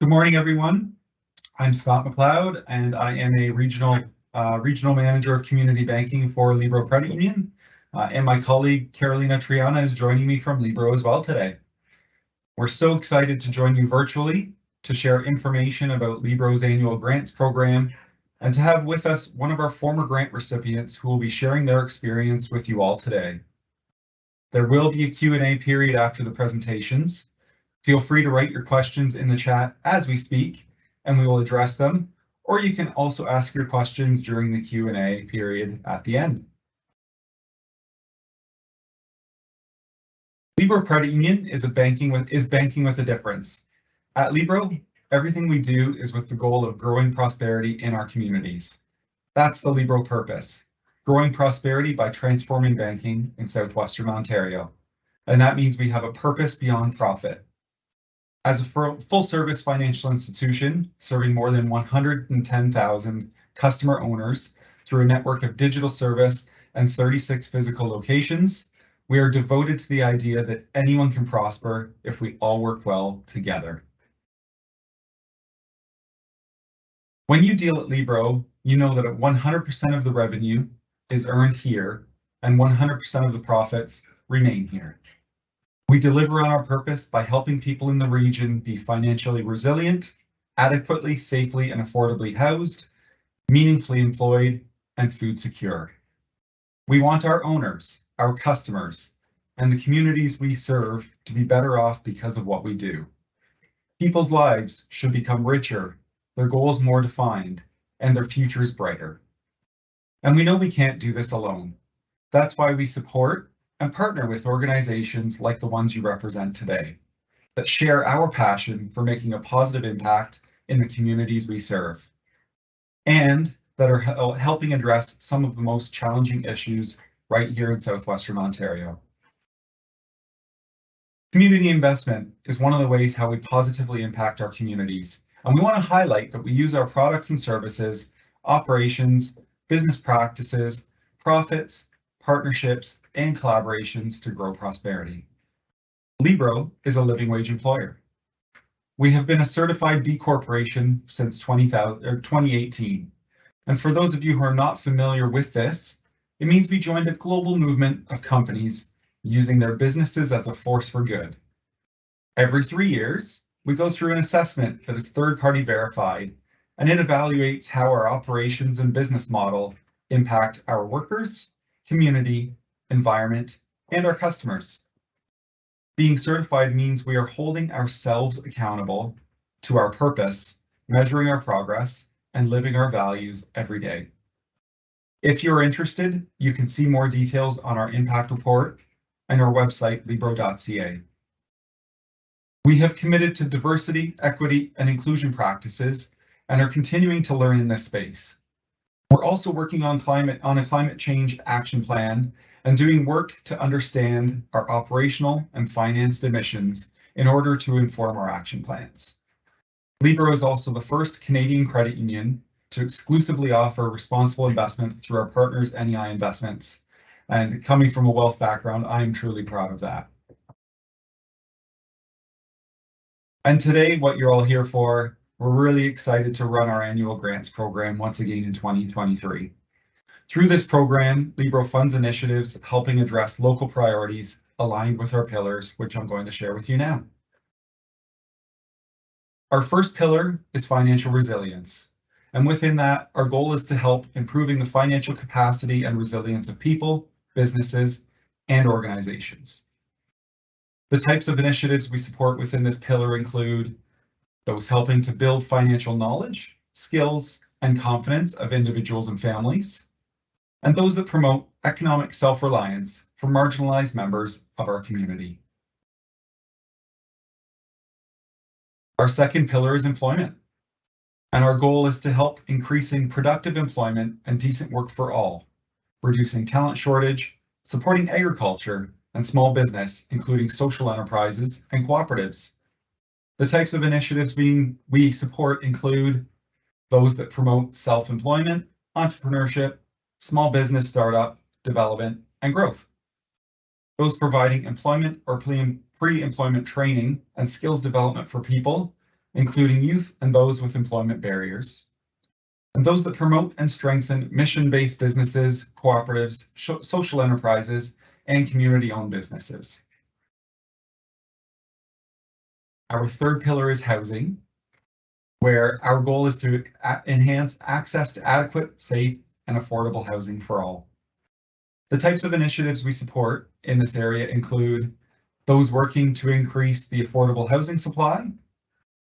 Good morning, everyone. I'm Scott McLeod, and I am a regional manager of community banking for Libro Credit Union. And my colleague Carolina Triana is joining me from Libro as well today. We're so excited to join you virtually to share information about Libro's annual grants program and to have with us one of our former grant recipients who will be sharing their experience with you all today. There will be a Q&A period after the presentations. Feel free to write your questions in the chat as we speak, and we will address them, or you can also ask your questions during the Q&A period at the end. Libro Credit Union is banking with a difference. At Libro, everything we do is with the goal of growing prosperity in our communities. That's the Libro purpose, growing prosperity by transforming banking in southwestern Ontario. And that means we have a purpose beyond profit. As a full-service financial institution serving more than 110,000 customer owners through a network of digital service and 36 physical locations, we are devoted to the idea that anyone can prosper if we all work well together. When you deal at Libro, you know that 100% of the revenue is earned here and 100% of the profits remain here. We deliver on our purpose by helping people in the region be financially resilient, adequately, safely, and affordably housed, meaningfully employed, and food secure. We want our owners, our customers, and the communities we serve to be better off because of what we do. People's lives should become richer, their goals more defined, and their futures brighter. And we know we can't do this alone. That's why we support and partner with organizations like the ones you represent today that share our passion for making a positive impact in the communities we serve and that are helping address some of the most challenging issues right here in southwestern Ontario. Community investment is one of the ways how we positively impact our communities, and we want to highlight that we use our products and services, operations, business practices, profits, partnerships, and collaborations to grow prosperity. Libro is a living wage employer. We have been a certified B Corporation since 2018. And for those of you who are not familiar with this, it means we joined a global movement of companies using their businesses as a force for good. Every 3 years, we go through an assessment that is third-party verified, and it evaluates how our operations and business model impact our workers, community, environment, and our customers. Being certified means we are holding ourselves accountable to our purpose, measuring our progress, and living our values every day. If you're interested, you can see more details on our impact report and our website, libro.ca. We have committed to diversity, equity, and inclusion practices and are continuing to learn in this space. We're also working on a climate change action plan and doing work to understand our operational and financed emissions in order to inform our action plans. Libro is also the first Canadian credit union to exclusively offer responsible investment through our partners NEI Investments. And coming from a wealth background, I am truly proud of that. And today, what you're all here for, we're really excited to run our annual grants program once again in 2023. Through this program, Libro funds initiatives helping address local priorities aligned with our pillars, which I'm going to share with you now. Our first pillar is financial resilience. And within that, our goal is to help improving the financial capacity and resilience of people, businesses, and organizations. The types of initiatives we support within this pillar include those helping to build financial knowledge, skills, and confidence of individuals and families, and those that promote economic self-reliance for marginalized members of our community. Our second pillar is employment, and our goal is to help increasing productive employment and decent work for all, reducing talent shortage, supporting agriculture and small business, including social enterprises and cooperatives. The types of initiatives we support include those that promote self-employment, entrepreneurship, small business startup, development, and growth. Those providing employment or pre-employment training and skills development for people including youth and those with employment barriers, and those that promote and strengthen mission-based businesses, cooperatives, social enterprises, and community-owned businesses. Our third pillar is housing, where our goal is to enhance access to adequate, safe, and affordable housing for all. The types of initiatives we support in this area include those working to increase the affordable housing supply,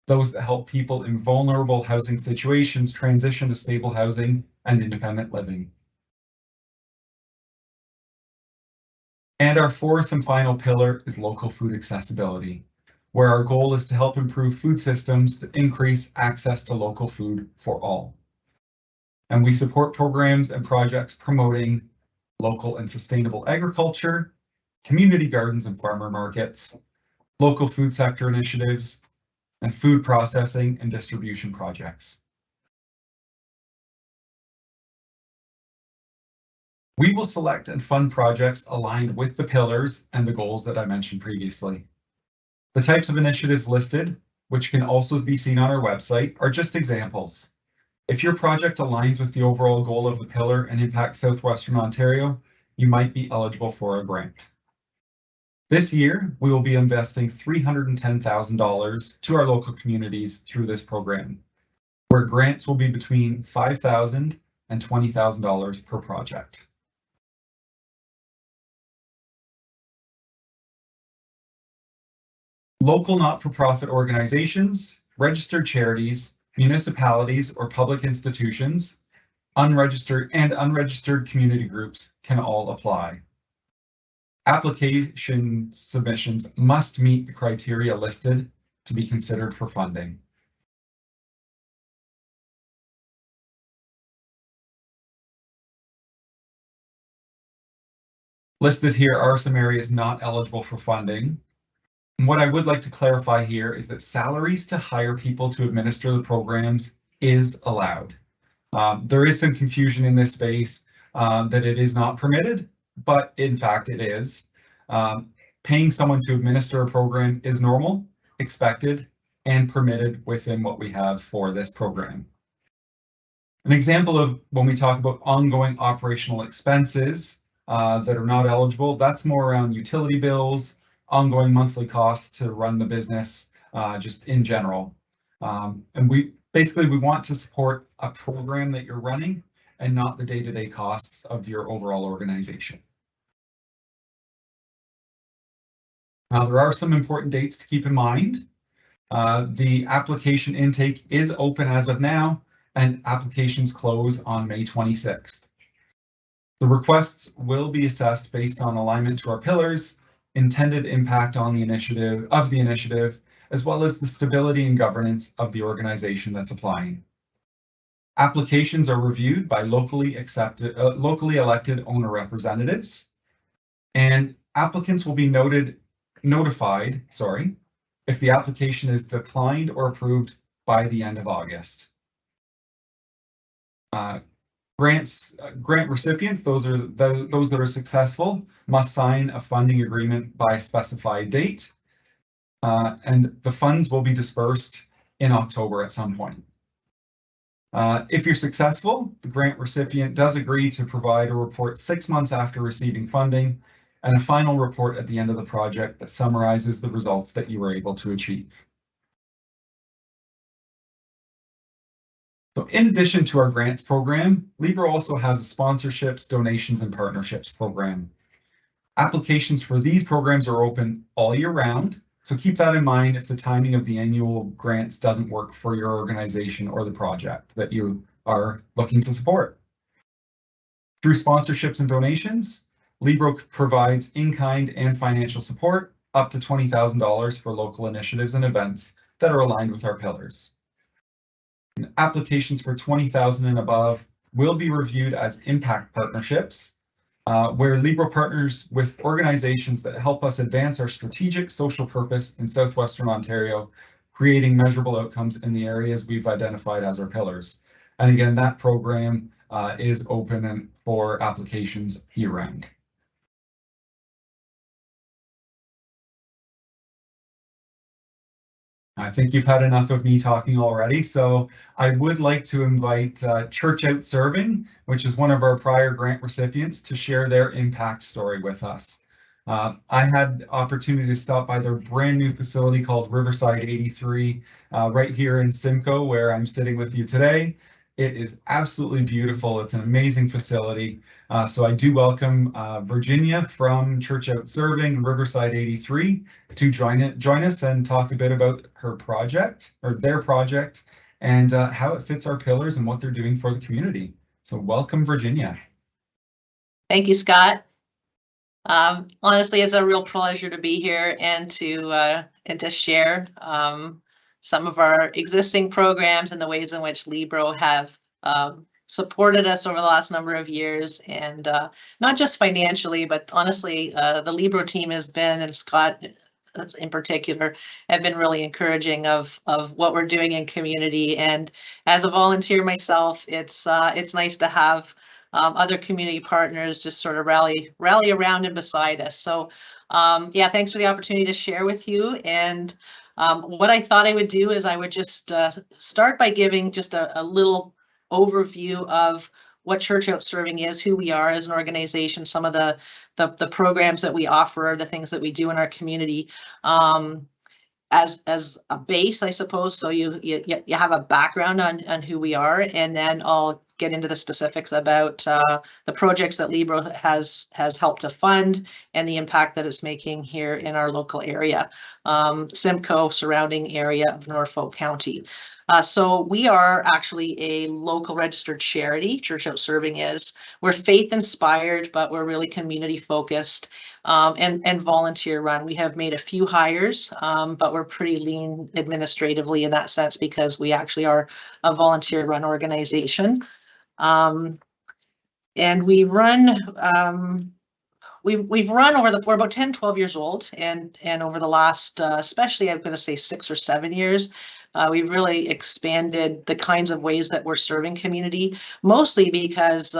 those that help people in vulnerable housing situations transition to stable housing and independent living. And our fourth and final pillar is local food accessibility, where our goal is to help improve food systems to increase access to local food for all. And we support programs and projects promoting local and sustainable agriculture, community gardens and farmer markets, local food sector initiatives, and food processing and distribution projects. We will select and fund projects aligned with the pillars and the goals that I mentioned previously. The types of initiatives listed, which can also be seen on our website, are just examples. If your project aligns with the overall goal of the pillar and impacts Southwestern Ontario, you might be eligible for a grant. This year, we will be investing $310,000 to our local communities through this program, where grants will be between $5,000 and $20,000 per project. Local not-for-profit organizations, registered charities, municipalities or public institutions, unregistered community groups can all apply. Application submissions must meet the criteria listed to be considered for funding. Listed here are some areas not eligible for funding. And what I would like to clarify here is that salaries to hire people to administer the programs is allowed. There is some confusion in this space that it is not permitted, but in fact it is. Paying someone to administer a program is normal, expected, and permitted within what we have for this program. An example of when we talk about ongoing operational expenses that are not eligible, that's more around utility bills, ongoing monthly costs to run the business, just in general. And we want to support a program that you're running and not the day-to-day costs of your overall organization. Now, there are some important dates to keep in mind. The application intake is open as of now, and applications close on May 26th. The requests will be assessed based on alignment to our pillars, intended impact on the initiative, as well as the stability and governance of the organization that's applying. Applications are reviewed by locally elected owner representatives, and applicants will be notified if the application is declined or approved by the end of August. Grant recipients, those that are successful, must sign a funding agreement by a specified date, and the funds will be dispersed in October at some point. If you're successful, the grant recipient does agree to provide a report 6 months after receiving funding and a final report at the end of the project that summarizes the results that you were able to achieve. So in addition to our grants program, Libro also has a sponsorships, donations, and partnerships program. Applications for these programs are open all year round, so keep that in mind if the timing of the annual grants doesn't work for your organization or the project that you are looking to support. Through sponsorships and donations, Libro provides in-kind and financial support up to $20,000 for local initiatives and events that are aligned with our pillars. And applications for $20,000 and above will be reviewed as impact partnerships, where Libro partners with organizations that help us advance our strategic social purpose in Southwestern Ontario, creating measurable outcomes in the areas we've identified as our pillars. And again, that program is open for applications year-round. I think you've had enough of me talking already, so I would like to invite Church Out Serving, which is one of our prior grant recipients, to share their impact story with us. I had the opportunity to stop by their brand new facility called Riverside 83 right here in Simcoe, where I'm sitting with you today. It is absolutely beautiful. It's an amazing facility. So I do welcome Virginia from Church Out Serving, Riverside 83, to join us and talk a bit about her project or their project and how it fits our pillars and what they're doing for the community. So welcome, Virginia. Thank you, Scott. Honestly, it's a real pleasure to be here and to share some of our existing programs and the ways in which Libro have supported us over the last number of years, and not just financially, but honestly, the Libro team has been, and Scott in particular, have been really encouraging of what we're doing in community. And as a volunteer myself, it's nice to have other community partners just sort of rally around and beside us. So yeah, thanks for the opportunity to share with you. And what I thought I would do is I would just start by giving just a little overview of what Church Out Serving is, who we are as an organization, some of the programs that we offer, the things that we do in our community. As a base, I suppose, so you have a background on who we are, and then I'll get into the specifics about the projects that Libro has helped to fund and the impact that it's making here in our local area, Simcoe surrounding area of Norfolk County. So we are actually a local registered charity. Church Out Serving is. We're faith inspired, but we're really community focused and volunteer run. We have made a few hires, but we're pretty lean administratively in that sense because we actually are a volunteer run organization. And we run we've run we're about 10, 12 years old, and over the last, especially I'm going to say 6 or 7 years, we've really expanded the kinds of ways that we're serving community, mostly because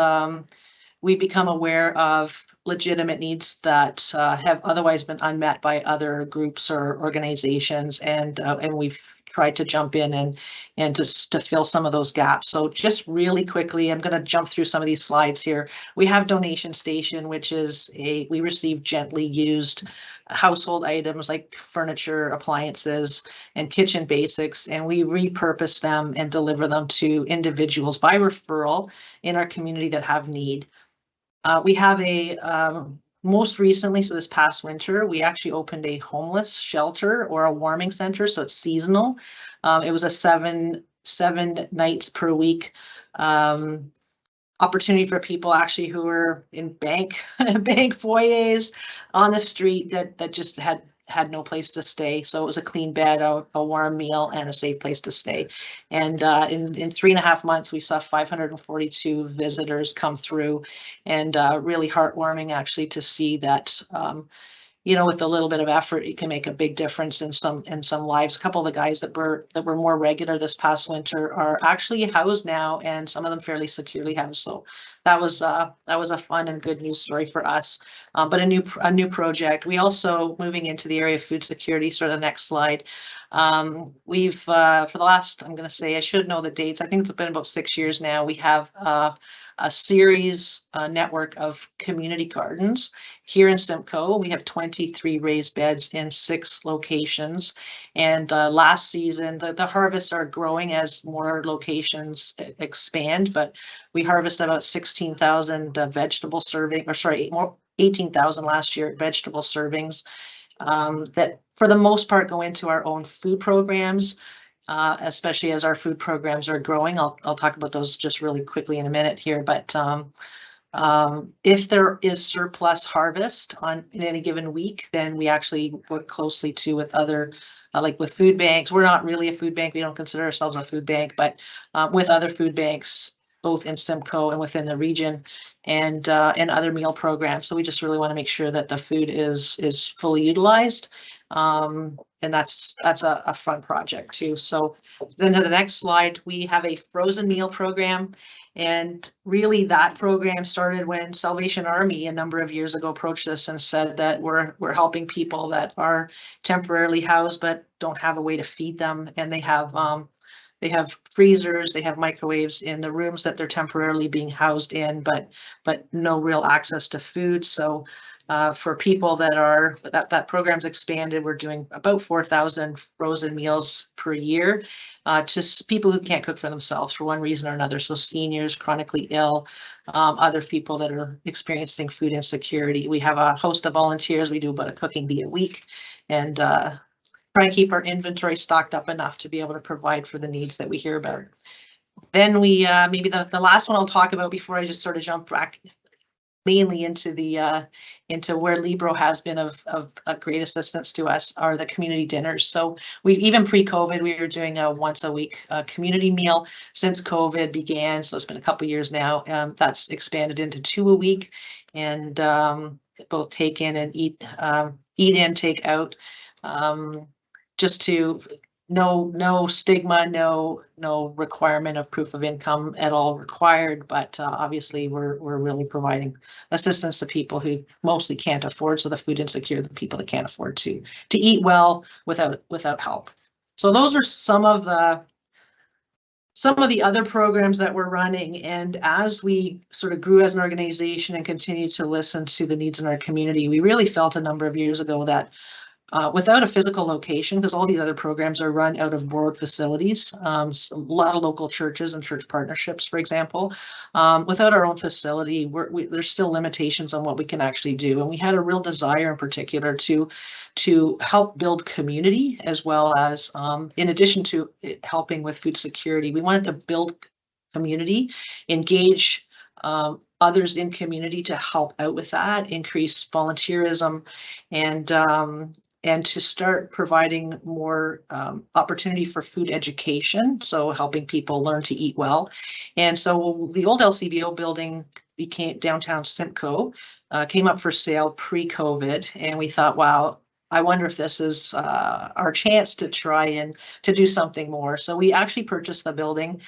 we've become aware of legitimate needs that have otherwise been unmet by other groups or organizations, and we've tried to jump in and just to fill some of those gaps. So just really quickly, I'm going to jump through some of these slides here. We have Donation Station, which is we receive gently used household items like furniture, appliances, and kitchen basics, and we repurpose them and deliver them to individuals by referral in our community that have need. We have most recently, so this past winter, we actually opened a homeless shelter or a warming center, so it's seasonal. It was a seven nights per week opportunity for people actually who were in bank foyers on the street that just had no place to stay. So it was a clean bed, a warm meal, and a safe place to stay. And in 3.5 months, we saw 542 visitors come through, and really heartwarming actually to see that with a little bit of effort, you can make a big difference in some lives. A couple of the guys that were more regular this past winter are actually housed now, and some of them fairly securely housed. So that was a fun and good news story for us. But a new project. We also, moving into the area of food security. Sort of the next slide. We've for the last, I'm going to say, I should know the dates. I think it's been about 6 years now. We have a series network of community gardens here in Simcoe. We have 23 raised beds in 6 locations, and last season the harvests are growing as more locations expand, but we harvest about 16,000 vegetable serving, or sorry, 18,000 last year vegetable servings that for the most part go into our own food programs. Especially as our food programs are growing. I'll talk about those just really quickly in a minute here, but if there is surplus harvest in any given week, then we actually work closely with other, like with food banks. We're not really a food bank. We don't consider ourselves a food bank, but with other food banks, both in Simcoe and within the region, and other meal programs. So we just really want to make sure that the food is fully utilized. And that's a fun project too. So then to the next slide, we have a frozen meal program, And really that program started when Salvation Army a number of years ago approached us and said that we're helping people that are temporarily housed but don't have a way to feed them, and they have freezers, they have microwaves in the rooms that they're temporarily being housed in, but no real access to food. So for people that program's expanded, we're doing about 4,000 frozen meals per year to people who can't cook for themselves for one reason or another. So seniors, chronically ill, other people that are experiencing food insecurity. We have a host of volunteers. We do about a cooking bee a week, and try and keep our inventory stocked up enough to be able to provide for the needs that we hear about. Then we maybe the last one I'll talk about before I just sort of jump back mainly into where Libro has been of a great assistance to us are the community dinners. So we even pre-COVID, we were doing a once a week community meal. Since COVID began, so it's been a couple of years now, that's expanded into 2 a week, and both take in and eat in, take out, just to no stigma, no requirement of proof of income at all required, but obviously we're really providing assistance to people who mostly can't afford, so the food insecure, the people that can't afford to eat well without help. So those are some of the other programs that we're running, and as we sort of grew as an organization and continued to listen to the needs in our community, we really felt a number of years ago that without a physical location, because all these other programs are run out of borrowed facilities, so a lot of local churches and church partnerships, for example, without our own facility, there's still limitations on what we can actually do. And we had a real desire in particular to help build community, as well as, in addition to helping with food security, we wanted to build community, engage others in community to help out with that, increase volunteerism, and to start providing more opportunity for food education, so helping people learn to eat well. And so the old LCBO building became downtown Simcoe, came up for sale pre-COVID, and we thought, wow, I wonder if this is our chance to try and to do something more. So we actually purchased the building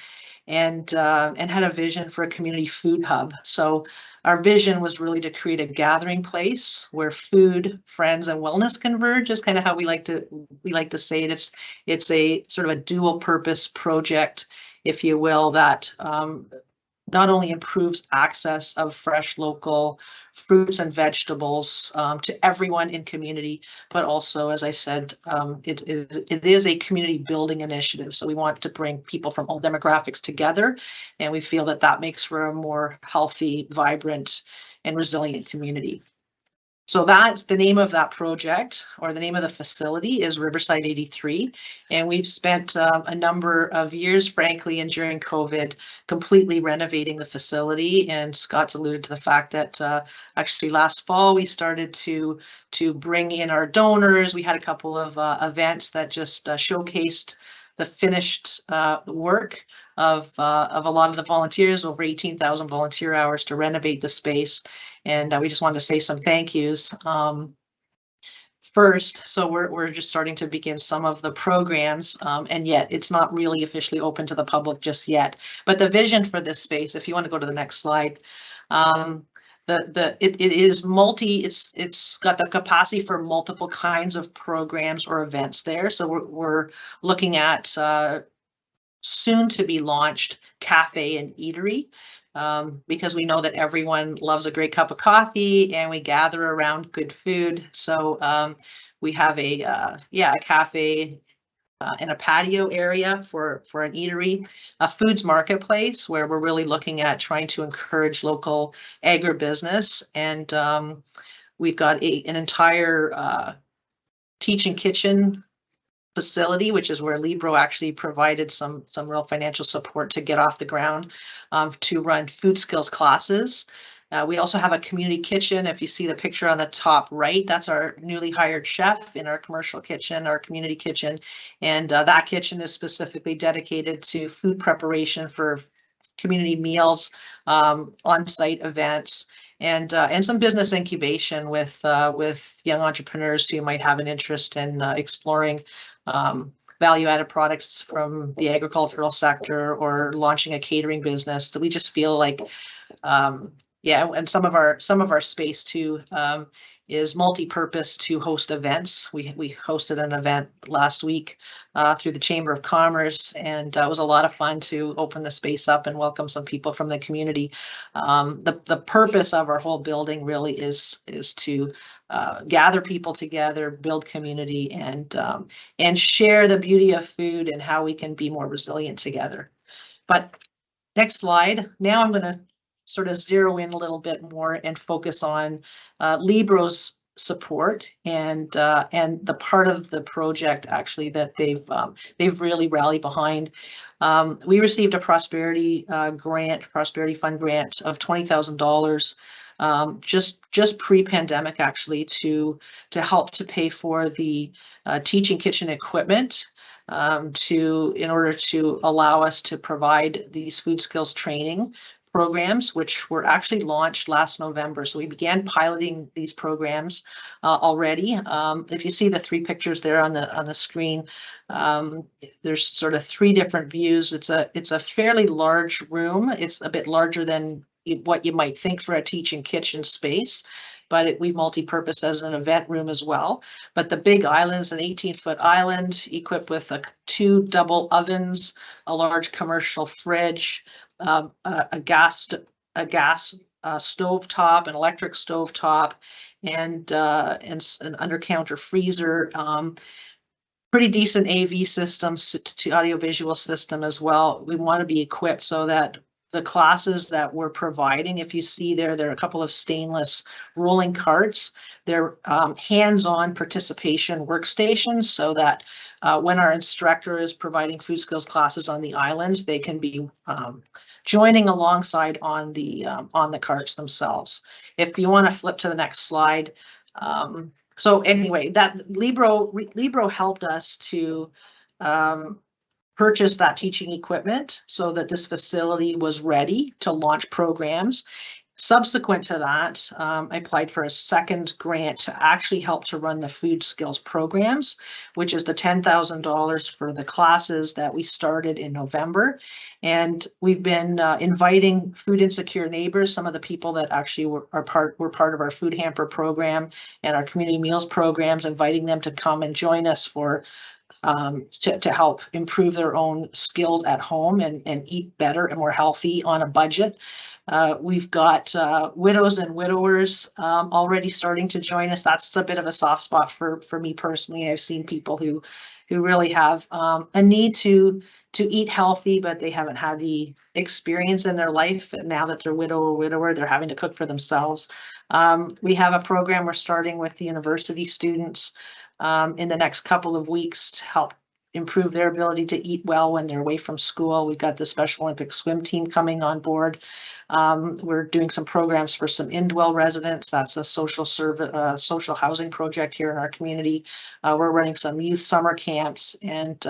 and had a vision for a community food hub. So our vision was really to create a gathering place where food, friends, and wellness converge. Is kind of how we like to say it. It's a sort of a dual purpose project, if you will, that not only improves access of fresh local fruits and vegetables to everyone in community, but also, as I said, it is a community building initiative. So we want to bring people from all demographics together, and we feel that that makes for a more healthy, vibrant, and resilient community. So that's the name of that project, or the name of the facility is Riverside 83. And we've spent a number of years, frankly, and during COVID, completely renovating the facility. And Scott's alluded to the fact that actually last fall, we started to bring in our donors. We had a couple of events that just showcased the finished work of a lot of the volunteers, over 18,000 volunteer hours to renovate the space. And we just wanted to say some thank yous first. So we're just starting to begin some of the programs, and yet it's not really officially open to the public just yet. But the vision for this space, if you want to go to the next slide, it is it's got the capacity for multiple kinds of programs or events there. So we're looking at soon to be launched cafe and eatery, because we know that everyone loves a great cup of coffee and we gather around good food. So we have a cafe and a patio area for an eatery, a foods marketplace where we're really looking at trying to encourage local agribusiness. And we've got an entire teaching kitchen facility, which is where Libro actually provided some real financial support to get off the ground, to run food skills classes. We also have a community kitchen. If you see the picture on the top right, that's our newly hired chef in our commercial kitchen, our community kitchen. And that kitchen is specifically dedicated to food preparation for community meals, on-site events, and some business incubation with young entrepreneurs who might have an interest in exploring value-added products from the agricultural sector or launching a catering business. So we just feel like, yeah, and some of our space too is multi-purpose to host events. We hosted an event last week through the Chamber of Commerce, and it was a lot of fun to open the space up and welcome some people from the community. The purpose of our whole building really is to gather people together, build community, and share the beauty of food and how we can be more resilient together. But next slide. Now I'm going to sort of zero in a little bit more and focus on Libro's support and the part of the project actually that they've really rallied behind. We received a prosperity fund grant of $20,000 just pre-pandemic actually to help to pay for the teaching kitchen equipment in order to allow us to provide these food skills training programs, which were actually launched last November. So we began piloting these programs already. If you see the 3 pictures there on the screen, there's sort of 3 different views. It's a fairly large room. It's a bit larger than what you might think for a teaching kitchen space, but we've multi-purposed as an event room as well. But the big island is an 18-foot island equipped with 2 double ovens, a large commercial fridge, a gas stove top, an electric stove top, and an under-counter freezer. Pretty decent AV systems to audiovisual system as well. We want to be equipped so that the classes that we're providing, if you see there are a couple of stainless rolling carts. They're hands-on participation workstations so that when our instructor is providing food skills classes on the island, they can be joining alongside on the carts themselves. If you want to flip to the next slide. So anyway, that Libro helped us to purchase that teaching equipment so that this facility was ready to launch programs. Subsequent to that, I applied for a second grant to actually help to run the food skills programs, which is the $10,000 for the classes that we started in November. And we've been inviting food insecure neighbors, some of the people that actually were part of our food hamper program and our community meals programs, inviting them to come and join us for to help improve their own skills at home and eat better and more healthy on a budget. We've got widows and widowers already starting to join us. That's a bit of a soft spot for me personally. I've seen people who really have a need to eat healthy, but they haven't had the experience in their life. And now that they're widow or widower, they're having to cook for themselves. We have a program we're starting with the university students in the next couple of weeks to help improve their ability to eat well when they're away from school. We've got the Special Olympic swim team coming on board. We're doing some programs for some indwell residents. That's a social housing project here in our community. We're running some youth summer camps and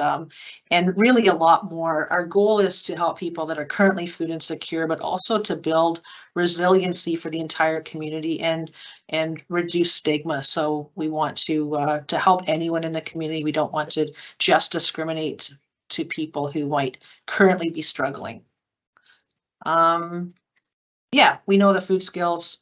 really a lot more. Our goal is to help people that are currently food insecure, but also to build resiliency for the entire community and reduce stigma. So we want to help anyone in the community. We don't want to just discriminate to people who might currently be struggling. Yeah, we know the food skills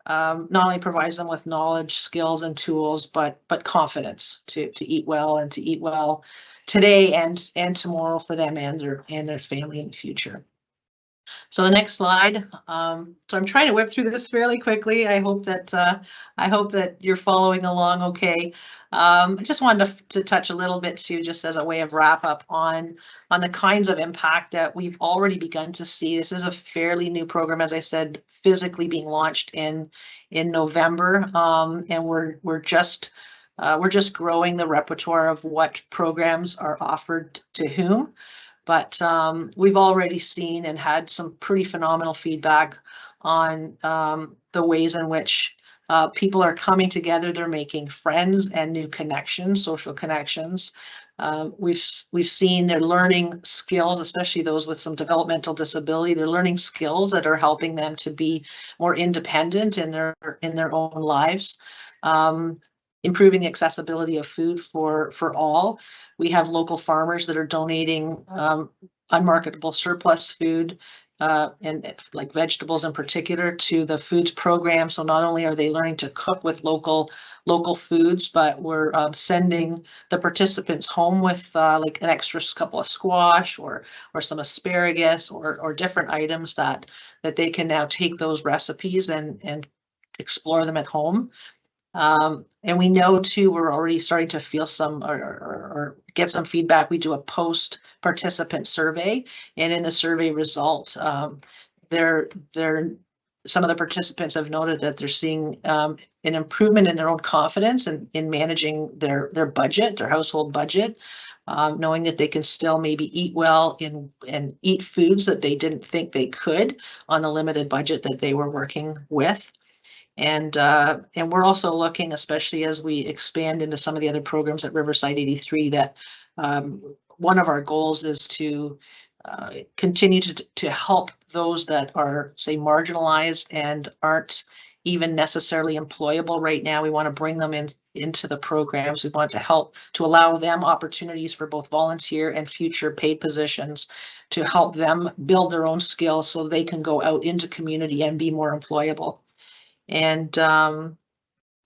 not only provides them with knowledge, skills, and tools, but confidence to eat well and to eat well today and tomorrow for them and their family in the future. So the next slide. So I'm trying to whip through this fairly quickly. I hope that you're following along okay. I just wanted to touch a little bit too, just as a way of wrap up on the kinds of impact that we've already begun to see. This is a fairly new program, as I said, physically being launched in November, and we're just growing the repertoire of what programs are offered to whom. But we've already seen and had some pretty phenomenal feedback on the ways in which people are coming together. They're making friends and new connections, social connections. We've seen they're learning skills, especially those with some developmental disability. They're learning skills that are helping them to be more independent in their own lives. improving the accessibility of food for all. We have local farmers that are donating unmarketable surplus food and like vegetables in particular to the foods program. So not only are they learning to cook with local foods, but we're sending the participants home with like an extra couple of squash or some asparagus or different items that they can now take those recipes and explore them at home. And we know too, we're already starting to feel some or get some feedback. We do a post participant survey, and in the survey results, they're some of the participants have noted that they're seeing an improvement in their own confidence in managing their budget, their household budget, knowing that they can still maybe eat well and eat foods that they didn't think they could on the limited budget that they were working with. And we're also looking, especially as we expand into some of the other programs at Riverside 83, that one of our goals is to continue to help those that are, say, marginalized and aren't even necessarily employable right now. We want to bring them into the programs. We want to help to allow them opportunities for both volunteer and future paid positions to help them build their own skills so they can go out into community and be more employable. And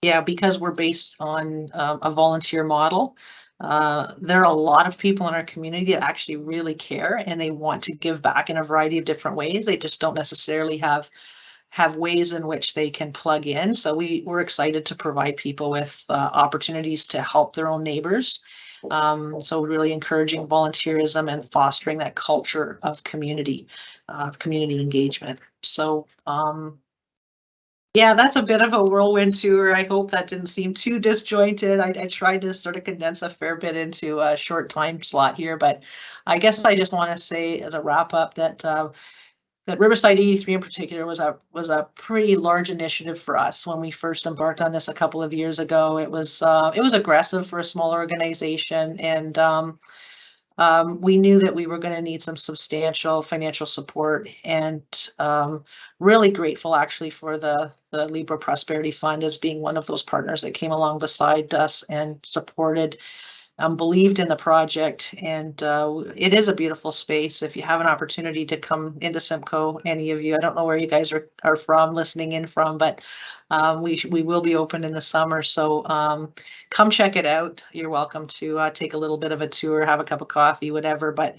yeah, because we're based on a volunteer model, there are a lot of people in our community that actually really care and they want to give back in a variety of different ways. They just don't necessarily have ways in which they can plug in. So we're excited to provide people with opportunities to help their own neighbors. So really encouraging volunteerism and fostering that culture of community engagement. So yeah, that's a bit of a whirlwind tour. I hope that didn't seem too disjointed. I tried to sort of condense a fair bit into a short time slot here, but I guess I just want to say as a wrap up that that Riverside 83 in particular was a pretty large initiative for us when we first embarked on this a couple of years ago. It was aggressive for a small organization, and we knew that we were going to need some substantial financial support, and really grateful actually for the Libro Prosperity Fund as being one of those partners that came along beside us and supported, believed in the project. And it is a beautiful space. If you have an opportunity to come into Simcoe, any of you, I don't know where you guys are from, listening in from, but we will be open in the summer. So come check it out. You're welcome to take a little bit of a tour, have a cup of coffee, whatever. But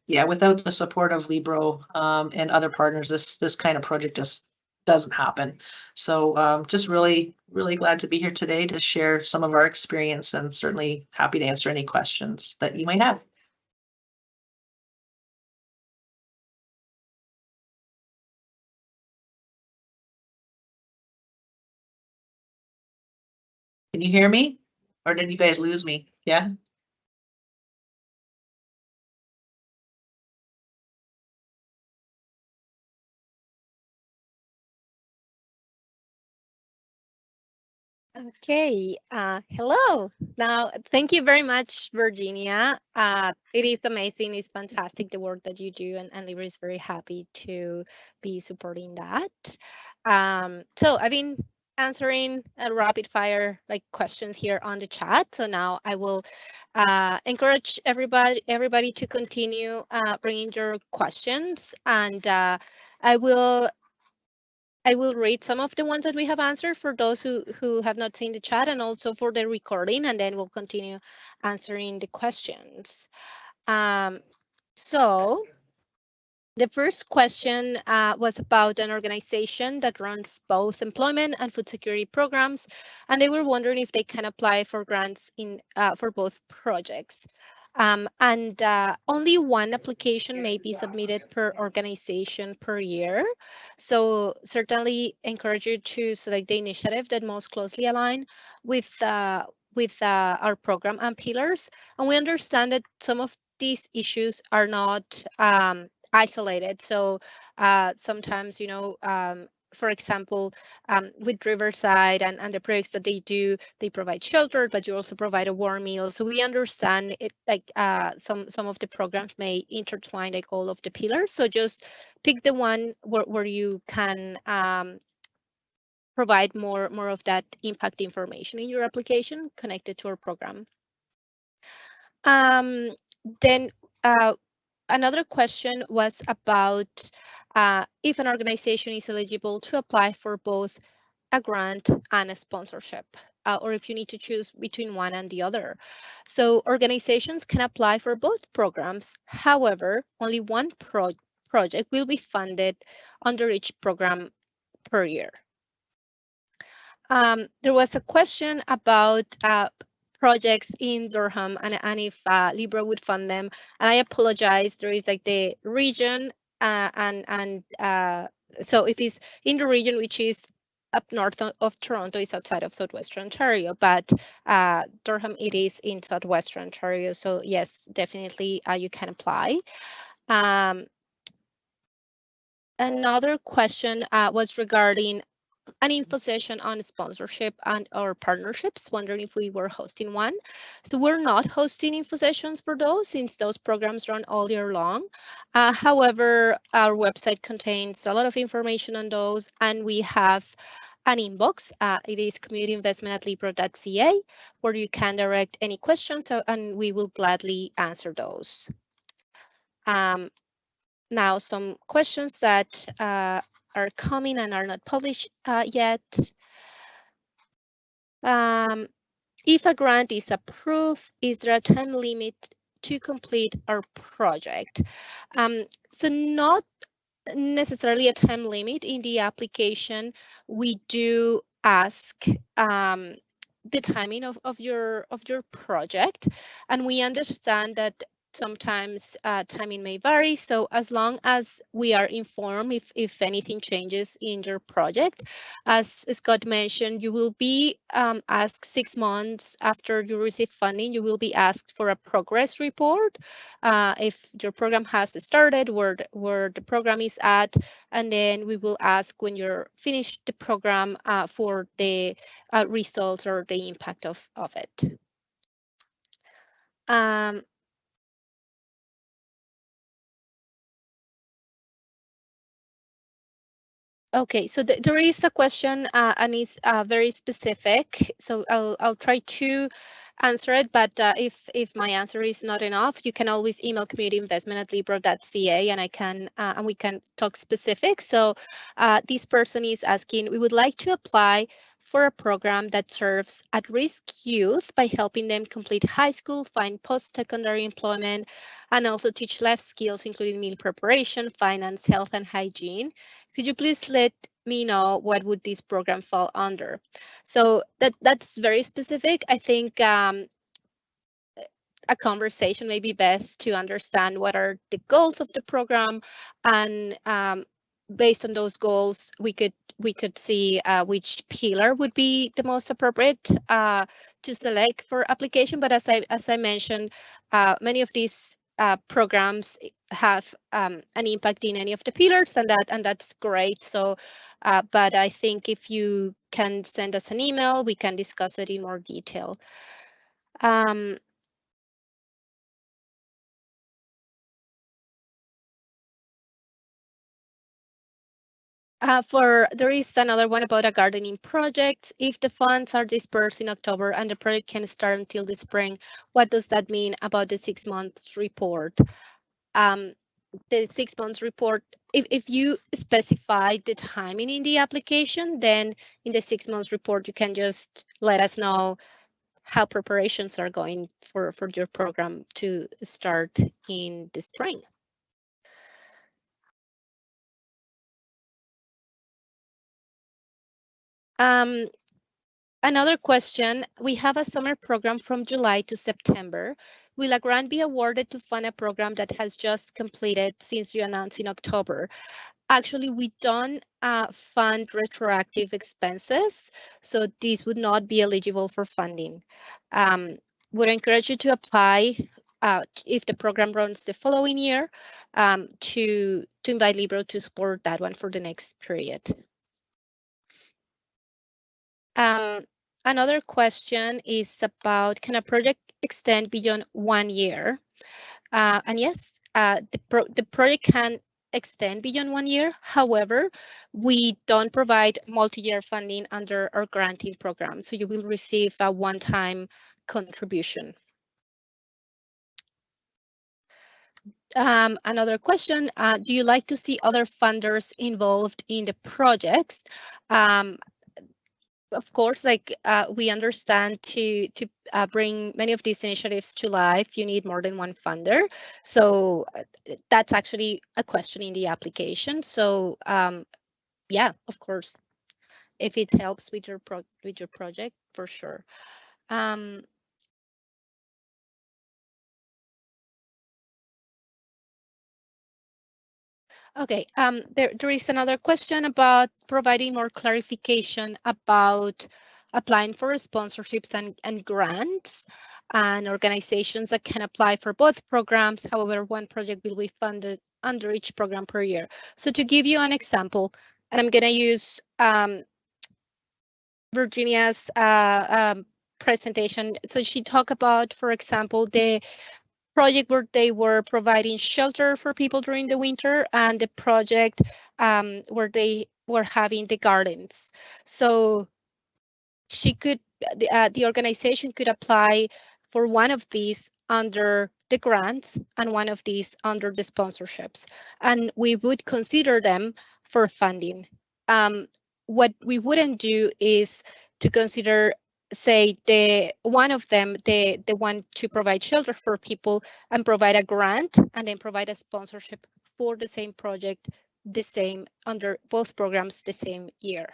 yeah, without the support of Libro and other partners, this kind of project just doesn't happen. So just really glad to be here today to share some of our experience, and certainly happy to answer any questions that you might have. Can you hear me? Or did you guys lose me? Yeah. Okay, hello. Now, thank you very much, Virginia. It is amazing. It's fantastic the work that you do, and Libra is very happy to be supporting that. So I've been answering rapid fire like questions here on the chat. So now I will encourage everybody to continue bringing your questions, and I will read some of the ones that we have answered for those who have not seen the chat, and also for the recording, and then we'll continue answering the questions. So the first question was about an organization that runs both employment and food security programs, and they were wondering if they can apply for grants for both projects. And only one application may be submitted per organization per year. So certainly encourage you to select the initiative that most closely align with our program and pillars. And we understand that some of these issues are not isolated. So sometimes, for example, with Riverside and the projects that they do, they provide shelter, but you also provide a warm meal. So we understand it, like some of the programs may intertwine like all of the pillars. So just pick the one where you can provide more of that impact information in your application connected to our program. Then another question was about if an organization is eligible to apply for both a grant and a sponsorship, or if you need to choose between one and the other. So organizations can apply for both programs. However, only one project will be funded under each program per year. There was a question about projects in Durham and if Libro would fund them. And I apologize, there is like the region so it is in the region which is up north of Toronto, is outside of Southwestern Ontario, but Durham, it is in Southwestern Ontario. So yes, definitely you can apply. Another question was regarding an info session on sponsorship and or partnerships, wondering if we were hosting one. So we're not hosting info sessions for those since those programs run all year long. However, our website contains a lot of information on those, and we have an inbox. It is communityinvestment@libro.ca, where you can direct any questions, and we will gladly answer those. Now, some questions that are coming and are not published yet. If a grant is approved, is there a time limit to complete our project? So not necessarily a time limit in the application. We do ask the timing of your project, and we understand that sometimes timing may vary. So as long as we are informed if anything changes in your project, as Scott mentioned, you will be asked 6 months after you receive funding, you will be asked for a progress report. If your program has started, where the program is at, and then we will ask when you're finished the program for the results or the impact of it. Okay, so there is a question and it's very specific. So I'll try to answer it, but if my answer is not enough, you can always email communityinvestment@libro.ca and I can and we can talk specific. So this person is asking, we would like to apply for a program that serves at-risk youth by helping them complete high school, find post-secondary employment, and also teach life skills, including meal preparation, finance, health, and hygiene. Could you please let me know what would this program fall under? So that's very specific. I think a conversation may be best to understand what are the goals of the program, and based on those goals, we could see which pillar would be the most appropriate to select for application. But as I mentioned, many of these programs have an impact in any of the pillars, and that's great. So, but I think if you can send us an email, we can discuss it in more detail. There is another one about a gardening project. If the funds are dispersed in October and the project can start until the spring, what does that mean about the 6 months report? The 6 months report, if you specify the timing in the application, then in the 6 months report, you can just let us know how preparations are going for your program to start in the spring. Another question, we have a summer program from July to September. Will a grant be awarded to fund a program that has just completed since you announced in October? Actually, we don't fund retroactive expenses, so these would not be eligible for funding. Would encourage you to apply if the program runs the following year to invite Libro to support that one for the next period. Another question is about, can a project extend beyond 1 year? And yes, the project can extend beyond 1 year. However, we don't provide multi-year funding under our granting program, so you will receive a one-time contribution. Another question, do you like to see other funders involved in the projects? Of course, like we understand to bring many of these initiatives to life, you need more than one funder. So that's actually a question in the application. So yeah, of course, if it helps with your project, for sure. Okay, there is another question about providing more clarification about applying for sponsorships and grants and organizations that can apply for both programs. However, one project will be funded under each program per year. So to give you an example, and I'm going to use Virginia's presentation. So she talked about, for example, the project where they were providing shelter for people during the winter, and the project where they were having the gardens. So she could, the organization could apply for one of these under the grants and one of these under the sponsorships, and we would consider them for funding. What we wouldn't do is to consider, say, the one of them, the one to provide shelter for people, and provide a grant and then provide a sponsorship for the same project, the same under both programs the same year.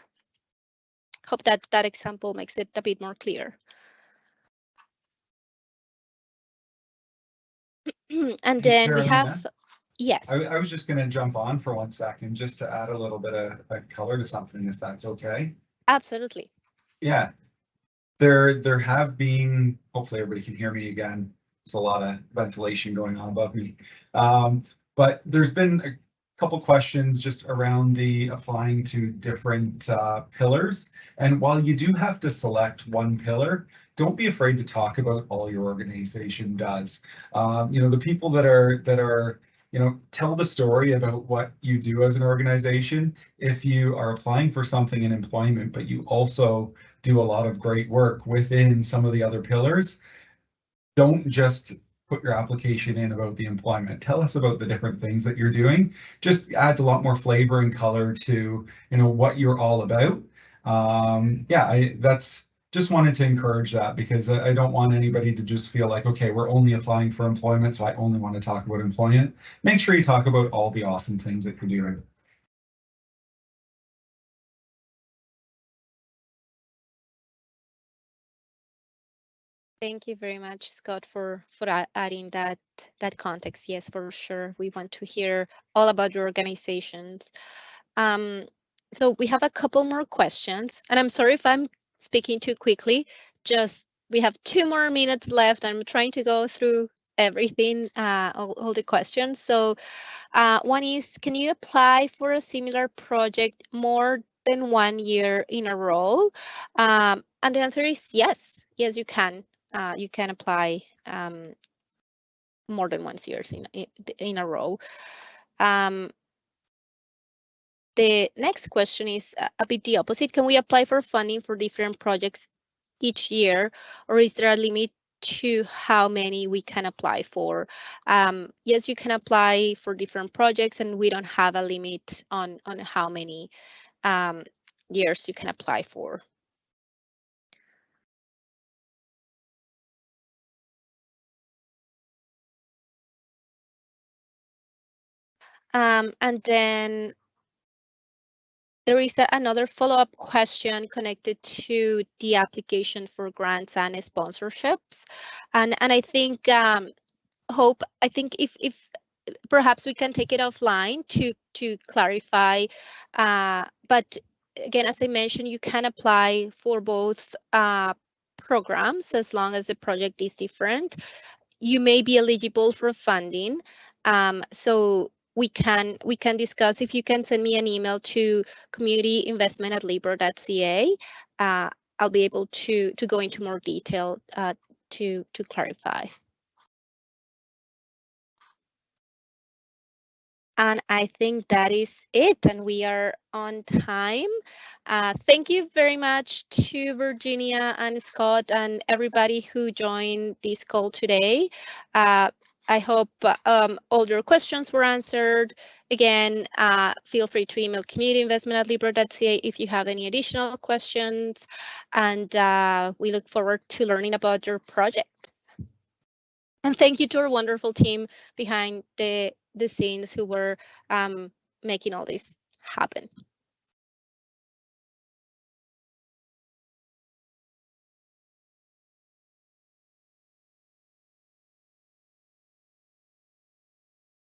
Hope that example makes it a bit more clear. And then we have, yes. I was just going to jump on for 1 second just to add a little bit of color to something, if that's okay. Absolutely. Yeah, there have been, hopefully everybody can hear me again. There's a lot of ventilation going on above me. But there's been a couple questions just around the applying to different pillars. And while you do have to select one pillar, don't be afraid to talk about all your organization does. You know, the people that are you know, tell the story about what you do as an organization. If you are applying for something in employment, but you also do a lot of great work within some of the other pillars, don't just put your application in about the employment. Tell us about the different things that you're doing. Just adds a lot more flavor and color to, you know, what you're all about. Yeah, that's just wanted to encourage that, because I don't want anybody to just feel like, okay, we're only applying for employment, so I only want to talk about employment. Make sure you talk about all the awesome things that you're doing. Thank you very much, Scott, for adding that context. Yes, for sure. We want to hear all about your organizations. So we have a couple more questions, and I'm sorry if I'm speaking too quickly. Just we have 2 more minutes left. I'm trying to go through everything, all the questions. So one is, can you apply for a similar project more than 1 year in a row? And the answer is yes. Yes, you can. You can apply more than 1 year in a row. The next question is a bit the opposite. Can we apply for funding for different projects each year, or is there a limit to how many we can apply for? Yes, you can apply for different projects, and we don't have a limit on how many years you can apply for. And then there is another follow-up question connected to the application for grants and sponsorships. And I think, Hope, I think if perhaps we can take it offline to clarify. But again, as I mentioned, you can apply for both programs as long as the project is different. You may be eligible for funding. So we can discuss. If you can send me an email to communityinvestment@libro.ca, I'll be able to go into more detail to clarify. And I think that is it, and we are on time. Thank you very much to Virginia and Scott and everybody who joined this call today. I hope all your questions were answered. Again, feel free to email communityinvestment@libro.ca if you have any additional questions, and we look forward to learning about your project. And thank you to our wonderful team behind the scenes who were making all this happen.